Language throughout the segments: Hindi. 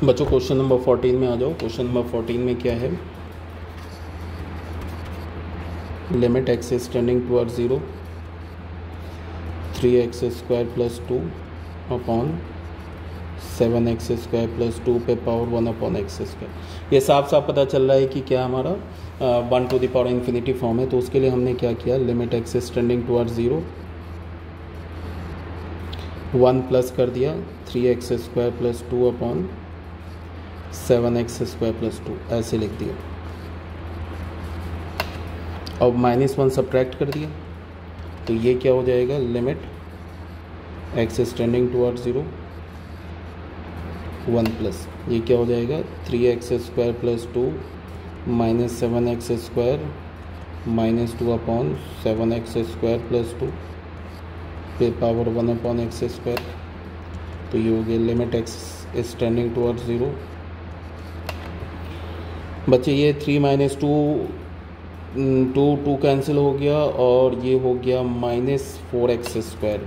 बच्चों क्वेश्चन नंबर 14 में आ जाओ। क्वेश्चन नंबर 14 में क्या है, limit x is tending toward 0 3x square plus 2 upon 7x square plus 2 पे पावर 1 अपॉन एक्स स्क्वायर। ये साफ साफ पता चल रहा है कि क्या हमारा 1 to the power infinity form है। तो उसके लिए हमने क्या किया, limit x is tending toward 0 1 plus कर दिया 3x square plus 2 upon 7x square plus 2 ऐसे लिख दिया। अब -1 सब्ट्रैक्ट कर दिया तो ये क्या हो जाएगा, limit x is tending toward 0 1 plus ये क्या हो जाएगा 3x square plus 2 minus 7x square minus 2 upon 7x square plus 2 पे पावर 1 अपॉन एक्स स्क्वायर। तो ये हो गया limit x is tending toward 0। बच्चे ये 3 माइनस 2 कैंसिल हो गया और ये हो गया -4x स्क्वायर।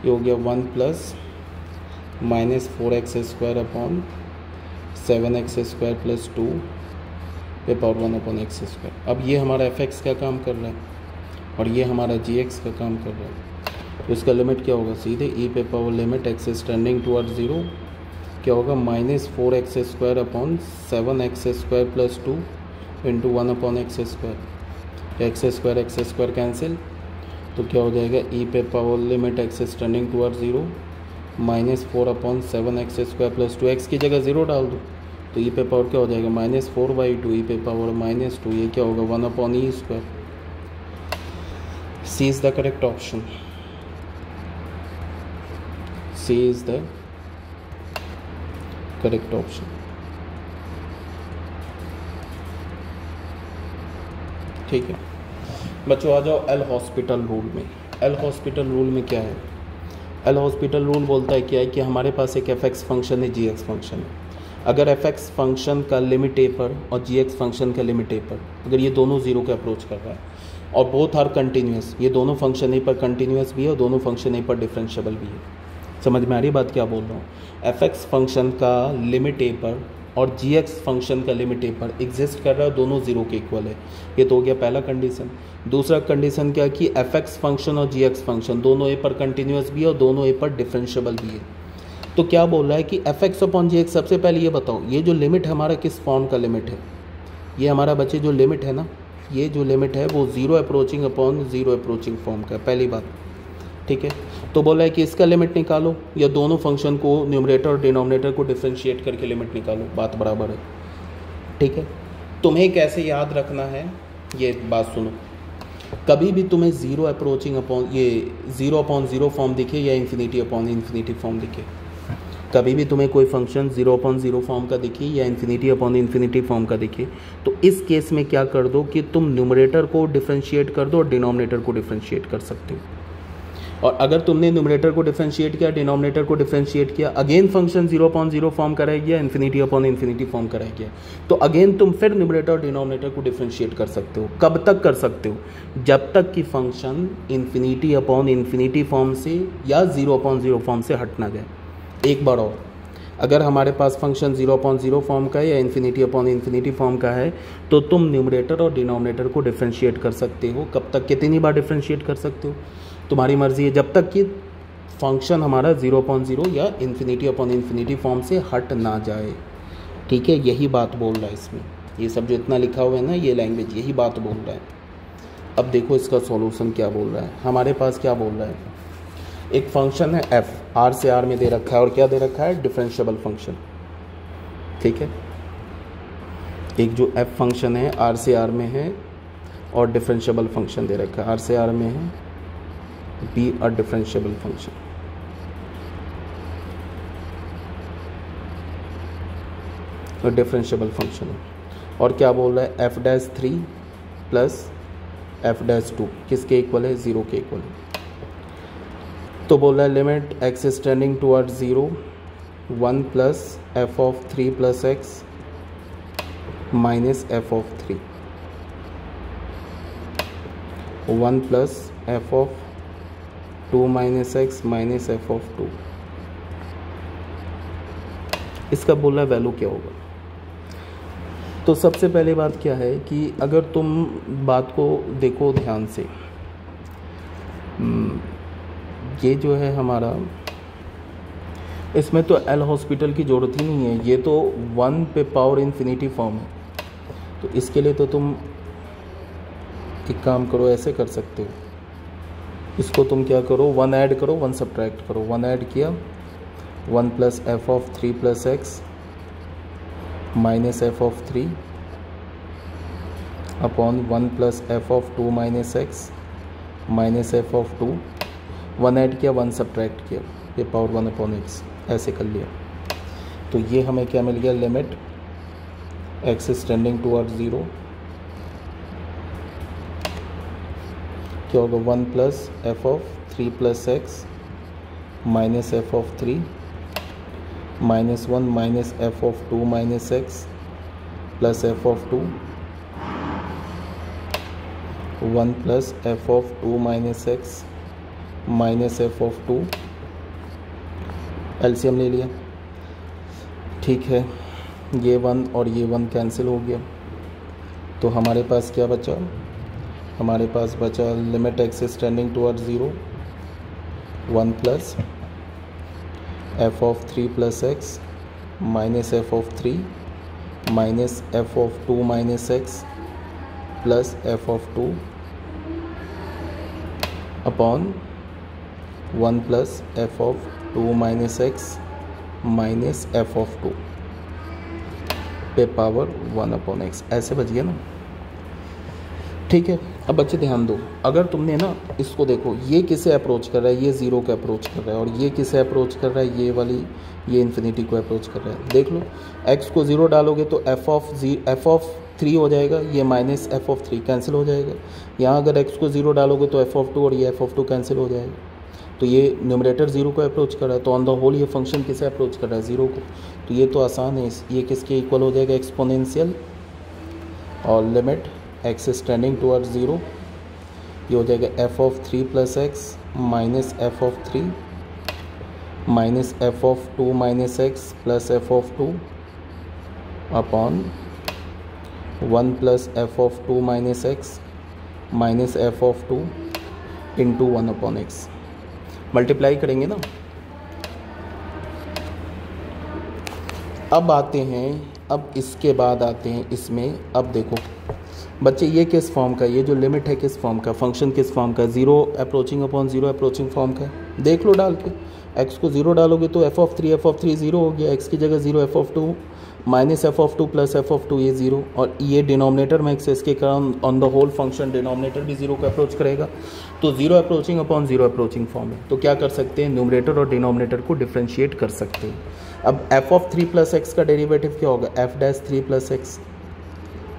ये हो गया 1 plus -4x square upon 7x square plus 2 पे पावर 1 अपॉन एक्स स्क्वायर। अब ये हमारा fx का काम कर रहा है और ये हमारा gx का काम कर रहा है। तो इसका लिमिट क्या होगा, सीधे e पे power limit x is tending toward 0 क्या होगा -4x square upon 7x square plus 2 into 1 upon x square. X square cancel तो क्या हो जाएगा e पे power limit x is tending toward 0 -4 upon 7x square plus 2 x की जगह 0 डाल दो तो e पे पावर क्या हो जाएगा -4/2 e पे पावर -2 ये क्या होगा 1 upon e square. C is the correct option, C is the correct option. ठीक है बच्चों, आ जाओ एल हॉस्पिटल रूल में। एल हॉस्पिटल रूल में क्या है, एल हॉस्पिटल रूल बोलता है क्या है कि हमारे पास एक एफ एक्स फंक्शन है, जी एक्स फंक्शन है। अगर एफ एक्स फंक्शन का लिमिट ए पर और जी एक्स फंक्शन का लिमिट ए पर, अगर ये दोनों जीरो के अप्रोच कर रहा है और बोथ आर कंटिन्यूस, ये दोनों फंक्शन ए पर कंटिन्यूस भी है और दोनों फंक्शन ए पर डिफरेंशिएबल भी है। समझ में आ रही बात क्या बोल रहा हूँ, एफ एक्स फंक्शन का लिमिट ए पर और जी एक्स फंक्शन का लिमिट ए पर एग्जिस्ट कर रहा है, दोनों जीरो के इक्वल है। ये तो हो गया पहला कंडीशन। दूसरा कंडीशन क्या कि एफ एक्स फंक्शन और जी एक्स फंक्शन दोनों ए पर कंटिन्यूस भी है और दोनों ए पर डिफरेंशिएबल भी है। तो क्या बोल रहा है कि एफ एक्स अपॉन जी एक्स, सबसे पहले ये बताओ ये जो लिमिट है हमारा किस फॉर्म का लिमिट है। ये हमारा बच्चे जो लिमिट है ना, ये जो लिमिट है वो zero approaching upon zero approaching form का है, पहली बात। ठीक है, तो बोला है कि इसका लिमिट निकालो या दोनों फंक्शन को न्यूमरेटर और डिनोमिनेटर को डिफरेंशिएट करके लिमिट निकालो, बात बराबर है। ठीक है, तुम्हें कैसे याद रखना है ये बात सुनो। कभी भी तुम्हें जीरो अप्रोचिंग अपॉन ये 0/0 फॉर्म दिखे या इन्फिनिटी अपॉन इन्फिनिटी फॉर्म दिखे, कभी भी तुम्हें कोई फंक्शन 0/0 फॉर्म का दिखे या इन्फिनिटी अपॉन इन्फिनिटी फॉर्म का दिखे, तो इस केस में क्या कर दो कि तुम न्यूमरेटर को डिफरेंशिएट कर दो और डिनोमिनेटर को डिफरेंशिएट कर सकते हो। और अगर तुमने न्यूमरेटर को डिफरेंशिएट किया, डिनोमिनेटर को डिफरेंशिएट किया, अगेन फंक्शन 0/0 फॉर्म कराया गया, इन्फिनिटी अपॉन इन्फिनिटी फॉर्म कराया गया, तो अगेन तुम फिर न्यूमरेटर और डिनोमिनेटर को डिफरेंशिएट कर सकते हो। कब तक कर सकते हो, जब तक कि function infinity upon infinity form से या 0/0 फॉर्म से हट ना जाए। एक बार और, अगर हमारे पास फंक्शन 0/0 फॉर्म का है या इन्फिनिटी अपॉन इन्फिनिटी फॉर्म का है, तो तुम न्यूमरेटर और डिनोमिनेटर को डिफरेंशिएट कर सकते हो। कब तक, कितनी बार डिफरेंशिएट कर सकते हो, तुम्हारी मर्जी है, जब तक कि फंक्शन हमारा 0/0 या इन्फिनिटी अपॉन इन्फिनिटी फॉर्म से हट ना जाए। ठीक है, यही बात बोल रहा है इसमें, ये सब जो इतना लिखा हुआ है ना, ये लैंग्वेज यही बात बोल रहा है। अब देखो इसका सॉल्यूशन क्या बोल रहा है। हमारे पास क्या बोल रहा है, एक फंक्शन है f, r से r में दे रखा है और क्या दे रखा है, डिफरेंशिएबल फंक्शन। ठीक है, एक जो f फंक्शन है r से r में है और डिफरेंशिएबल फंक्शन दे रखा है, r से r में है, बी अ डिफरेंशिएबल फंक्शन। और डिफरेंशिएबल फंक्शन है और क्या बोल रहा है, f'3 प्लस f'2 किसके इक्वल है, 0 के इक्वल है। तो बोल रहा है limit x is tending toward 0 1 plus F of 3 plus x minus F of 3 1 plus F of 2 minus x minus F of 2। इसका बोला वैल्यू क्या होगा। तो सबसे पहले बात क्या है कि अगर तुम बात को देखो ध्यान से, ये जो है हमारा, इसमें तो एल हॉस्पिटल की ज़रूरत ही नहीं है, ये तो 1 पे पावर इन्फिनिटी फॉर्म है। तो इसके लिए तो तुम एक काम करो, ऐसे कर सकते हो, इसको तुम क्या करो, 1 ऐड करो 1 सब्ट्रैक्ट करो। 1 ऐड किया 1 plus F of 3 plus x minus F of 3 upon 1 plus F of 2 minus x minus F of 2। 1 add किया 1 सब्ट्रैक्ट किया, ये पावर 1 अपॉन एक्स, ऐसे कर लिया। तो ये हमें क्या मिल गया, limit x is tending toward 0 क्या होगा, 1 plus F of 3 plus x minus F of 3 minus 1 minus F of 2 minus x plus F of 2 1 plus F of 2 minus x minus F of 2। LCM ले लिया, ठीक है, ये 1 और ये 1 कैंसिल हो गया। तो हमारे पास क्या बचा, हमारे पास बचा limit x is tending toward 0 1 plus F of 3 plus x minus F of 3 minus F of 2 minus x plus F of 2 upon 1 plus F of 2 minus x minus F of 2 पे पावर 1 अपॉन एक्स, ऐसे बच गया ना, ठीक है। अब बच्चे ध्यान दो, अगर तुमने ना इसको देखो, ये किसे अप्रोच कर रहा है, ये 0 को अप्रोच कर रहा है, और ये किसे अप्रोच कर रहा है, ये वाली, ये इन्फिनिटी को अप्रोच कर रहा है। देख लो, x को 0 डालोगे तो एफ ऑफ 3 हो जाएगा, ये माइनस एफ ऑफ 3 कैंसिल हो जाएगा। यहाँ अगर x को 0 डालोगे तो एफ ऑफ 2 और ये एफ ऑफ 2 कैंसिल हो जाएगा। तो ये न्यूमरेटर 0 को अप्रोच कर रहा है, तो ऑन द होल ये फंक्शन किसे अप्रोच कर रहा है, 0 को। तो ये तो आसान है, ये किसके इक्वल हो जाएगा, एक्सपोनेंशियल, और limit x is tending toward 0, ये हो जाएगा F of 3 plus x minus F of 3 minus F of 2 minus x plus F of 2 upon 1 plus F of 2 minus x minus F of 2 into 1 upon x. Multiply करेंगे ना। अब आते हैं, अब इसके बाद आते हैं इसमें, अब देखो बच्चे ये किस फॉर्म का, ये जो लिमिट है किस फॉर्म का, फंक्शन किस फॉर्म का, 0 अप्रोचिंग अपॉन 0 अप्रोचिंग फॉर्म का। देख लो डाल के, x को 0 डालोगे तो एफ ऑफ 3 0 हो गया, x की जगह 0 F of 2 minus F of 2 plus F of 2, ये 0, और ये डिनोमिनेटर में एक्सेस के कारण on the whole function denominator भी 0 को अप्रोच करेगा। तो 0 अप्रोचिंग अपॉन 0 अप्रोचिंग फॉर्म है। तो क्या कर सकते हैं, न्यूमरेटर और डिनोमिनेटर को डिफ्रेंशिएट कर सकते हैं। अब एफ ऑफ 3 प्लस एक्स का डेरिवेटिव क्या होगा, एफ डैश 3 प्लस एक्स,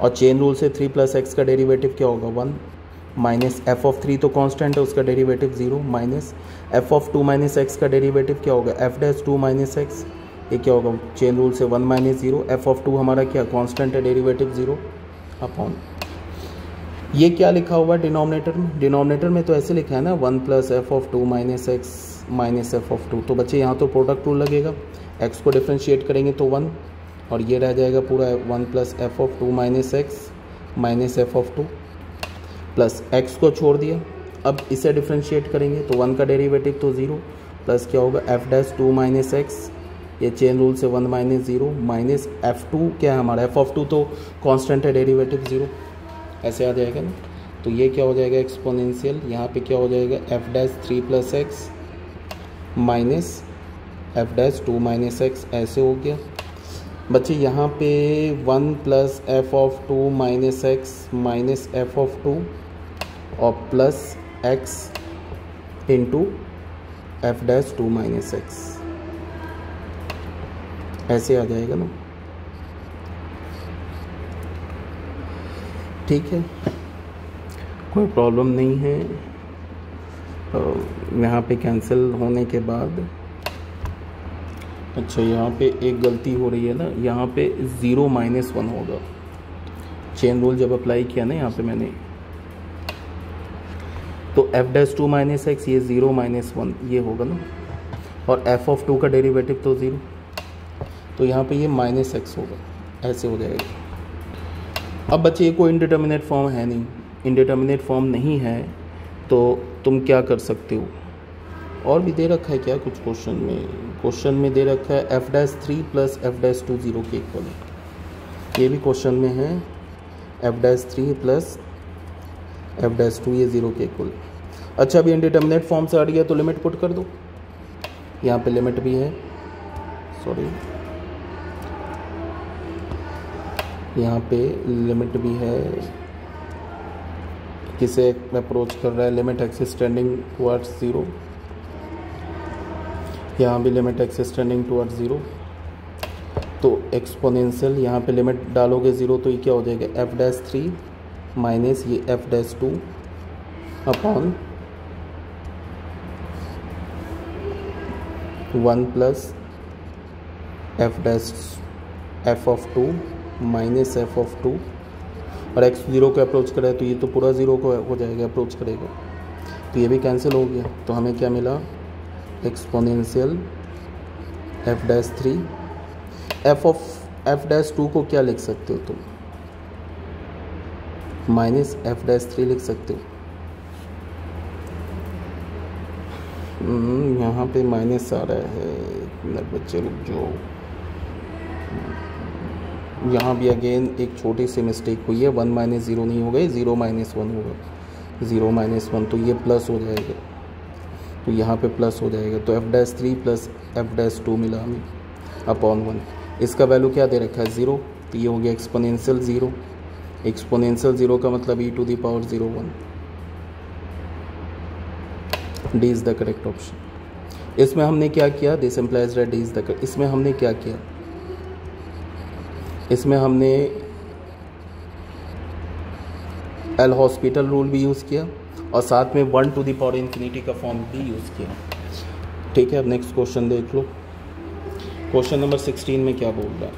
और चेन रूल से 3 प्लस एक्स का डेरिवेटिव क्या होगा, 1, माइनस एफ ऑफ 3 तो कांस्टेंट है, उसका derivative 0, minus F of 2 minus x का डेरिवेटिव क्या होगा, एफ डैश 2 माइनस एक्स, ये क्या होगा, चेन रूल से 1 माइनस 0, एफ ऑफ 2 हमारा क्या कांस्टेंट है, डेरिवेटिव 0 अपॉन, ये क्या लिखा हुआ है डिनोमिनेटर में, डिनोमिनेटर में तो ऐसे लिखा है ना, 1 plus F of 2 minus x minus F of 2। तो बच्चे यहाँ तो प्रोडक्ट रूल लगेगा, एक्स को डिफ्रेंशिएट करेंगे तो 1, और ये रह जाएगा पूरा 1 plus F of 2 minus x minus F of 2 plus x को छोड़ दिया। अब इसे डिफ्रेंशिएट करेंगे तो 1 का डेरिवेटिव तो 0 प्लस क्या होगा, एफ डैश 2 माइनस एक्स, ये चेन रूल से 1 माइनस 0 माइनस एफ 2 क्या है हमारा, एफ ऑफ 2 तो कांस्टेंट है, डेरिवेटिव 0, ऐसे आ जाएगा ना। तो ये क्या हो जाएगा, एक्सपोनेंशियल, यहाँ पे क्या हो जाएगा, F dash 3 plus x minus F dash 2 minus x, ऐसे हो गया। बच्चे यहाँ पे 1 plus F of 2 minus x minus F of 2 और plus x into F dash 2 minus x, ऐसे आ जाएगा ना, ठीक है, कोई प्रॉब्लम नहीं है। यहाँ पे कैंसिल होने के बाद, अच्छा यहाँ पे एक गलती हो रही है ना, यहाँ पे 0 माइनस 1 होगा, चेन रूल जब अप्लाई किया ना यहाँ पे मैंने, तो एफ डैश 2 माइनस एक्स, ये 0 माइनस 1 ये होगा ना, और एफ ऑफ 2 का डेरिवेटिव तो 0, तो यहाँ पे ये माइनस एक्स होगा, ऐसे हो जाएगा। अब बच्चे ये कोई इनडिटर्मिनेट फॉर्म है नहीं, इनडिटर्मिनेट फॉर्म नहीं है तो तुम क्या कर सकते हो, और भी दे रखा है क्या कुछ क्वेश्चन में दे रखा है f'3 प्लस f'2 0 के इक्वल है, ये भी क्वेश्चन में है f'3 प्लस f'2 ये 0 के इक्वल। अच्छा, अभी इनडिटर्मिनेट फॉर्म से हट गया तो लिमिट पुट कर दो, यहाँ पे लिमिट भी है, सॉरी यहाँ पे लिमिट भी है, किसे अप्रोच कर रहा है, लिमिट एक्सिस टेंडिंग टुवर्ड्स 0, यहाँ भी लिमिट एक्सिस टेंडिंग टुवर्ड्स 0, तो एक्सपोनेंशियल यहाँ पे लिमिट डालोगे 0 तो ये क्या हो जाएगा f'3 माइनस ये f'2 upon 1 plus f of 2 minus f of 2, और x 0 को अप्रोच करे तो ये तो पूरा 0 को हो जाएगा, अप्रोच करेगा तो ये भी कैंसिल हो गया, तो हमें क्या मिला exponential f'3, f of f'2 को क्या लिख सकते हो तुम, माइनस f'3 लिख सकते हो, यहाँ पे माइनस आ रहा है, बच्चे रुक जाओ, यहाँ भी अगेन एक छोटी सी मिस्टेक हुई है, 1 माइनस 0 नहीं होगा, 0 माइनस 1 होगा, 0 माइनस 1 तो ये प्लस हो जाएगा, तो यहाँ पे प्लस हो जाएगा, तो f'3 प्लस f'2 मिला हमें अपॉन 1, इसका वैल्यू क्या दे रखा है 0, तो ये हो गया एक्सपोनेंशियल 0, एक्सपोनेंशियल 0 का मतलब e to the power 0 1, D is the correct option. इसमें हमने क्या किया, this implies that D is the correct, इसमें हमने क्या किया, इसमें हमने एल हॉस्पिटल रूल भी यूज़ किया और साथ में 1 टू द पावर इन्फिनिटी का फॉर्म भी यूज़ किया। ठीक है, अब नेक्स्ट क्वेश्चन देख लो, क्वेश्चन नंबर 16 में क्या बोल रहा है,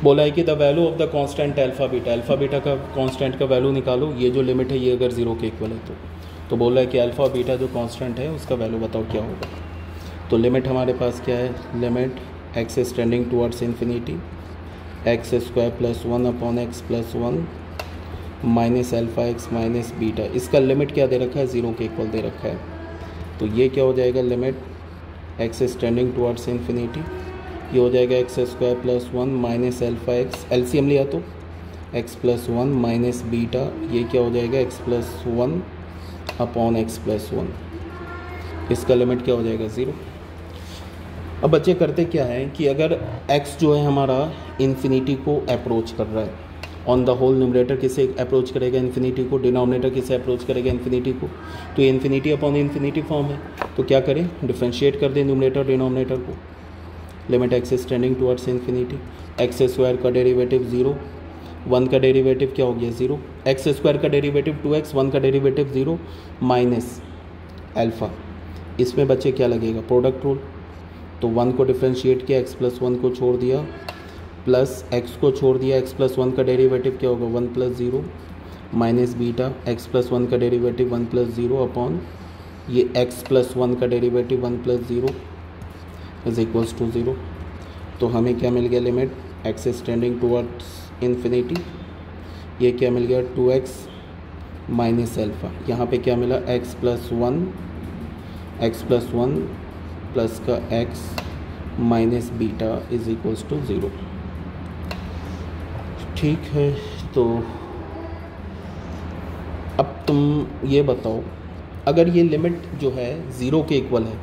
बोला है कि the value of the constant alpha beta का कांस्टेंट का वैल्यू निकालो, ये जो लिमिट है ये अगर 0 के इक्वल है तो बोला है कि अल्फा बीटा जो कांस्टेंट है उसका वैल्यू बताओ क्या होगा। तो लिमिट हमारे पास क्या है, limit x is tending towards infinity x square plus 1 upon x plus 1 minus alpha x minus beta, इसका लिमिट क्या दे रखा है 0 के इक्वल दे रखा है, तो ये क्या हो जाएगा, limit x is tending towards infinity, ये हो जाएगा x square plus 1 minus alpha x, LCM लिया तो एक्स प्लस 1 माइनस बीटा, ये क्या हो जाएगा x plus 1 upon x plus 1, इसका लिमिट क्या हो जाएगा 0। अब बच्चे करते क्या है कि अगर x जो है हमारा इन्फिनिटी को अप्रोच कर रहा है, ऑन द होल न्यूमरेटर किसे अप्रोच करेगा इन्फिनिटी को, डिनोमिनेटर किसे अप्रोच करेगा इन्फिनिटी को, तो ये इन्फिनिटी अपॉन इन्फिनिटी फॉर्म है, तो क्या करें डिफरेंशिएट कर दें न्यूमरेटर डिनोमिनेटर को, limit x is tending towards infinity, x square का डेरिवेटिव 0, 1 का डेरिवेटिव क्या हो गया 0, एक्स स्क्वायर का डेरिवेटिव 2x, 1 का डेरिवेटिव 0 माइनस अल्फा, इसमें बच्चे क्या लगेगा प्रोडक्ट रूल, तो 1 को डिफरेंशिएट किया, x प्लस 1 को छोड़ दिया, प्लस x को छोड़ दिया, x प्लस 1 का डेरिवेटिव क्या होगा 1 plus 0 minus beta, x plus 1 का डेरिवेटिव 1 प्लस 0 अपॉन ये x प्लस 1 का derivative 1 plus 0 is equals to 0, तो हमें क्या मिल गया, limit x is tending towards infinity, ये क्या मिल गया 2x माइनस अल्फा, यहाँ पे क्या मिला x प्लस 1 प्लस का x minus beta is equals to 0। ठीक है, तो अब तुम ये बताओ, अगर ये लिमिट जो है 0 के इक्वल है,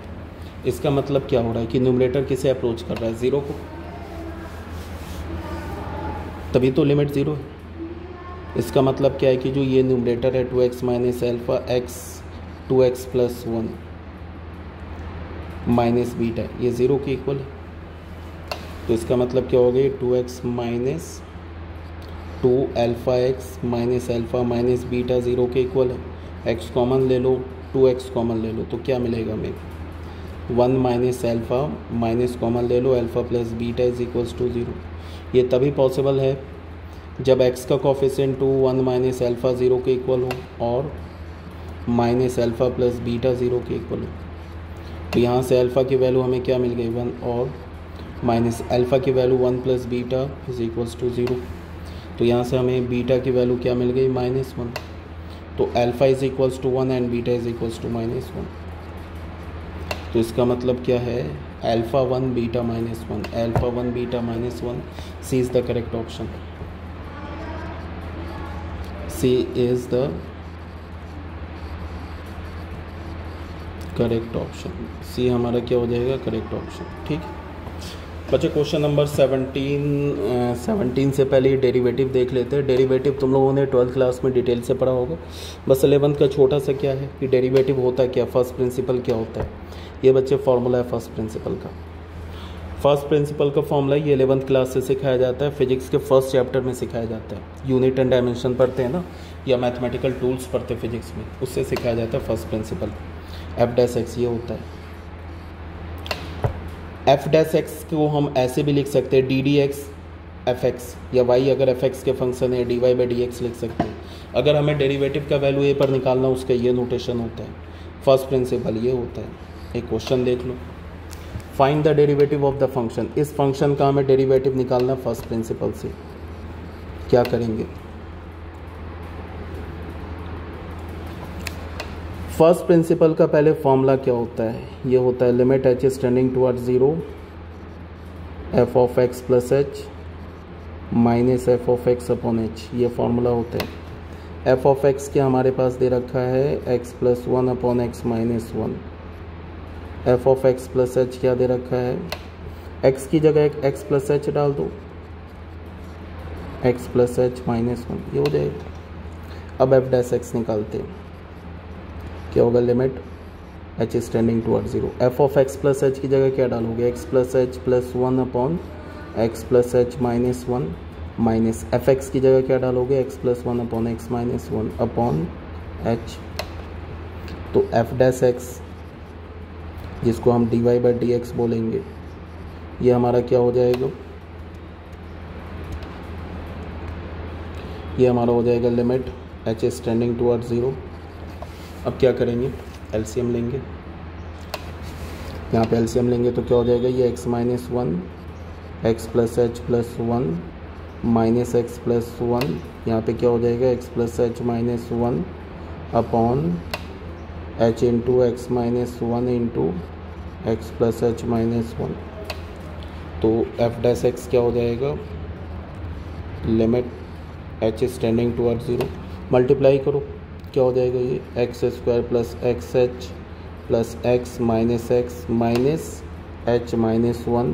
इसका मतलब क्या हो रहा है कि न्यूमरेटर किसे अप्रोच कर रहा है 0 को, तभी तो लिमिट 0 है। इसका मतलब क्या है कि जो ये न्यूमरेटर है 2x minus alpha x 2x plus 1 minus beta, ये 0 के इक्वल है, तो इसका मतलब क्या हो गया 2x minus 2 alpha x minus beta 0 के इक्वल है, x कॉमन ले लो 2x कॉमन ले लो, तो क्या मिलेगा हमें 1 माइनस अल्फ़ा माइनस कॉमन ले लो alpha plus beta is equals to 0। ये तभी पॉसिबल है जब x का कोफिशिएंट 2 1 माइनस अल्फ़ा 0 के इक्वल हो और माइनस अल्फ़ा प्लस बीटा 0 के इक्वल हो। तो यहाँ से अल्फ़ा की वैल्यू हमें क्या मिल गई 1 और माइनस अल्फ़ा की value 1 plus beta is equals to 0। तो यहाँ से हमें बीटा की वैल्यू क्या मिल गई -1। तो alpha is equals to 1 and beta is equals to -1। तो इसका मतलब क्या है alpha 1 beta -1, alpha 1 beta -1। C is the correct option, C is the correct option, C हमारा क्या हो जाएगा करेक्ट ऑप्शन। ठीक बच्चे, क्वेश्चन नंबर 17 से पहले ही डेरिवेटिव देख लेते हैं। डेरिवेटिव तुम लोगों ने 12th क्लास में डिटेल से पढ़ा होगा। बस 11th का छोटा सा क्या है कि डेरिवेटिव होता क्या, फर्स्ट प्रिंसिपल क्या होता है। ये बच्चे फॉर्मूला है फर्स्ट प्रिंसिपल का। फर्स्ट प्रिंसिपल का फॉर्मूला ये 11th क्लास से सिखाया जाता है, फिजिक्स के फर्स्ट चैप्टर में सिखाया जाता है। यूनिट एंड डायमेंशन पढ़ते हैं ना, या मैथमेटिकल टूल्स पढ़ते हैं फिजिक्स में, उससे सिखाया जाता है फर्स्ट प्रिंसिपल। f' ये होता है। f' को हम ऐसे भी लिख सकते हैं ddx fx, या y अगर fx के फंक्शन है dy/dx लिख सकते हैं। अगर हमें डेरिवेटिव का वैल्यू a पर निकालना उसका ये नोटेशन होता है। फर्स्ट प्रिंसिपल ये होता है। एक क्वेश्चन देख लो, find the derivative of the function. इस फंक्शन का हमें डेरिवेटिव निकालना फर्स्ट प्रिंसिपल से। क्या करेंगे, फर्स्ट प्रिंसिपल का पहले फॉर्मूला क्या होता है, ये होता है limit h is tending towards 0 f of x plus h minus f of x upon h, ये फॉर्मूला होता है। f ऑफ x क्या हमारे पास दे रखा है x plus 1 upon x minus 1। f of x plus h क्या दे रखा है, x की जगह एक x प्लस h डाल दो, x प्लस h माइनस 1, ये हो जाएगा। अब f' निकालते हैं, क्या होगा limit h is tending toward 0। f of x plus h की जगह क्या डालोगे, x plus h plus 1 upon x plus h minus 1 minus fx की जगह क्या डालोगे, x plus 1 upon x minus 1 upon h। तो f' जिसको हम dy/dx बोलेंगे, ये हमारा क्या हो जाएगा, ये हमारा हो जाएगा limit h is tending toward 0। अब क्या करेंगे, एलसीएम लेंगे। यहाँ पे एलसीएम लेंगे तो क्या हो जाएगा, ये x minus 1 x plus h plus 1 minus x plus 1, यहाँ पे क्या हो जाएगा x plus h minus 1 upon h into x minus 1 into x plus h minus 1। तो f' क्या हो जाएगा, limit h is tending toward 0। Multiply करो, क्या हो जाएगा, ये x² plus xh plus x minus h minus 1,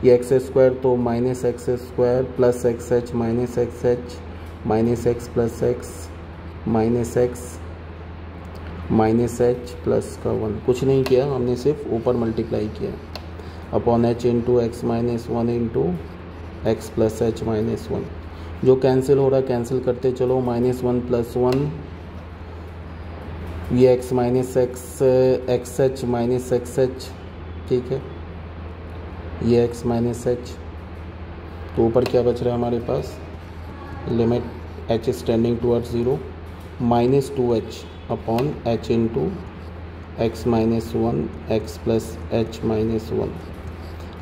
ये x² तो minus x² plus xh minus xh minus x plus x minus x minus h plus का 1। कुछ नहीं किया हमने, सिर्फ ऊपर मल्टीप्लाई किया upon h into x minus 1 into x plus h minus 1। जो कैंसिल हो रहा है कैंसिल करते चलो, -1 प्लस 1, ये x minus x H minus x H, ठीक है, ये x माइनस h। तो ऊपर क्या बच रहा है हमारे पास, limit h is tending towards 0 minus 2h upon h into x minus 1 x plus h minus 1।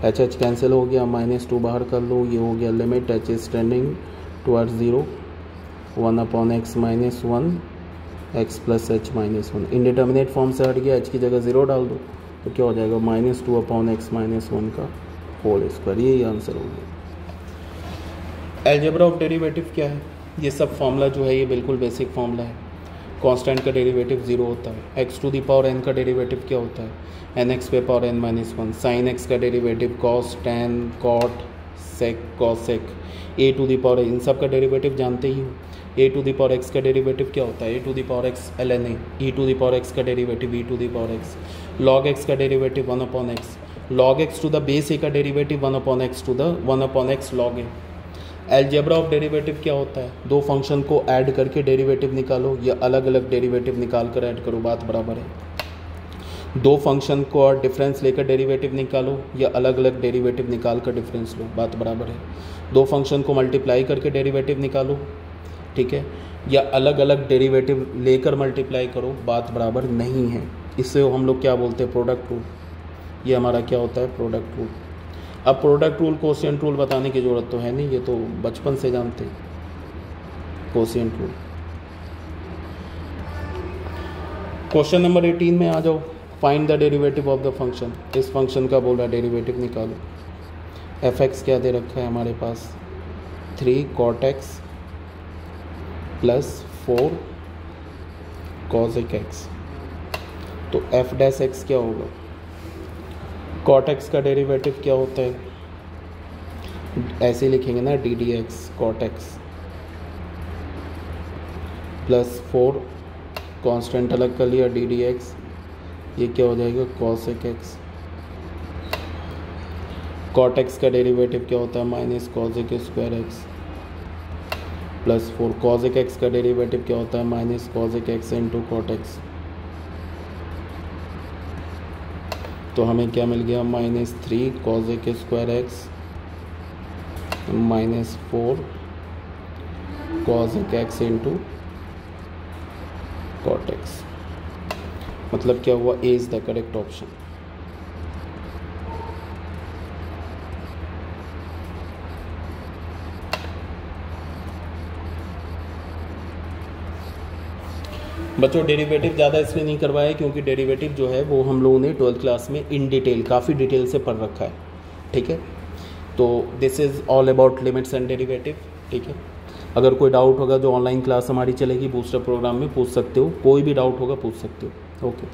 h cancel हो गया, -2 बाहर कर लो, ये हो गया limit h is tending towards 0 1 upon x minus 1 x plus h minus 1। Indeterminate form से हट गया, h की जगह 0 डाल दो तो क्या हो जाएगा, -2 अपॉन एक्स माइनस 1 का होल स्क्वायर। यही आंसर हो गया। अलजेब्रा ऑफ डेरिवेटिव क्या है, ये सब फॉर्मूला जो है ये बिल्कुल बेसिक फॉर्मूला है। कांस्टेंट का डेरिवेटिव 0 होता है, x to the power n का डेरिवेटिव क्या होता है, nx पे power n minus 1, sine x का derivative cos tan cot sec cosec, a to the power, इन सब का डेरिवेटिव जानते ही हो। a to the power x का डेरिवेटिव क्या होता है, a to the power x ln a, e to the power x का derivative e to the power x, log x का derivative 1 upon x, log x to the base a का derivative 1 upon x to the 1 upon x log a। Algebra of derivative क्या होता है, दो फंक्शन को ऐड करके डेरिवेटिव निकालो या अलग अलग डेरिवेटिव निकाल कर ऐड करो, बात बराबर है। दो फंक्शन को और डिफरेंस लेकर डेरिवेटिव निकालो या अलग अलग डेरिवेटिव निकाल कर डिफरेंस लो, बात बराबर है। दो फंक्शन को मल्टीप्लाई करके डेरिवेटिव निकालो, ठीक है, या अलग अलग डेरिवेटिव लेकर मल्टीप्लाई करो, बात बराबर नहीं है। इससे हम लोग क्या बोलते हैं, प्रोडक्ट रूल। ये हमारा क्या होता है, प्रोडक्ट रूल। अब प्रोडक्ट रूल कोशिएंट रूल बताने की ज़रूरत तो है नहीं, ये तो बचपन से जानते हैं, कोशिएंट रूल। क्वेश्चन नंबर 18 में आ जाओ, find the derivative of the function. इस फंक्शन का बोल रहा डेरिवेटिव निकालो। एफ एक्स क्या दे रखा है हमारे पास, 3 cot x plus 4 cosec x। तो एफ डैश एक्स क्या होगा, cot x का डेरिवेटिव क्या होता है, ऐसे लिखेंगे ना, D D x cot x plus 4 constant अलग कर लिया डी डी एक्स, ये क्या हो जाएगा cosec x। cot x का डेरिवेटिव क्या होता है, minus cosec square x plus 4 cosec x का डेरिवेटिव क्या होता है, minus cosec x into cot x। तो हमें क्या मिल गया, -3 cosec square x minus 4 cosec x into cot x। मतलब क्या हुआ, A is the correct option. बच्चों डेरिवेटिव ज़्यादा इसलिए नहीं करवाया क्योंकि डेरिवेटिव जो है वो हम लोगों ने 12th क्लास में इन डिटेल, काफ़ी डिटेल से पढ़ रखा है, ठीक है। तो this is all about limits and derivative, ठीक है। अगर कोई डाउट होगा जो ऑनलाइन क्लास हमारी चलेगी बूस्टर प्रोग्राम में, पूछ सकते हो, कोई भी डाउट होगा पूछ सकते हो, ओके।